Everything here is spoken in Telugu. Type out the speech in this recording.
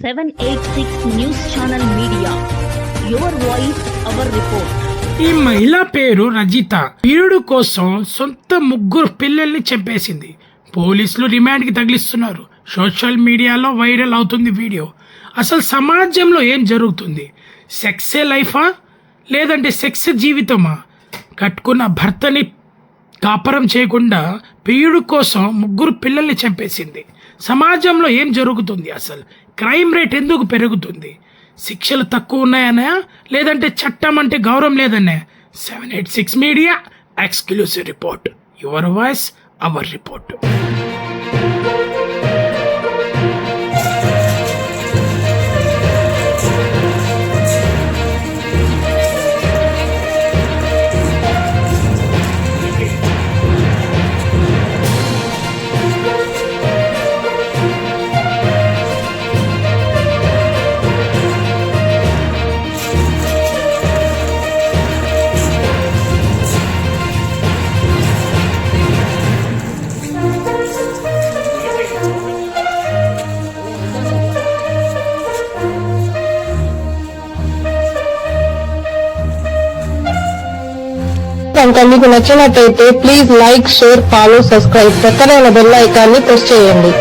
786 news channel media, your voice our report. ఈ మహిళ పేరు రజిత. వీరుడు కోసం సొంత 3 పిల్లల్ని చంపేసింది. పోలీసులు రిమాండ్ కి తగిలిస్తున్నారు. సోషల్ మీడియాలో వైరల్ అవుతుంది వీడియో. అసలు సమాజంలో ఏం జరుగుతుంది? సెక్సే లైఫా లేదంటే సెక్స్ జీవితమా? కట్టుకున్న భర్తని కాపరం చేయకుండా ప్రియుడు కోసం 3 పిల్లల్ని చంపేసింది. సమాజంలో ఏం జరుగుతుంది? అసలు క్రైమ్ రేట్ ఎందుకు పెరుగుతుంది? శిక్షలు తక్కువ ఉన్నాయనా లేదంటే చట్టం అంటే గౌరవం లేదనే? 786 media exclusive report. Your voice our report. కనుక మీకు నచ్చినట్లయితే please like, share, follow, subscribe. పక్కన ఉన్న బెల్ ఐకాన్ని ప్రెస్ చేయండి.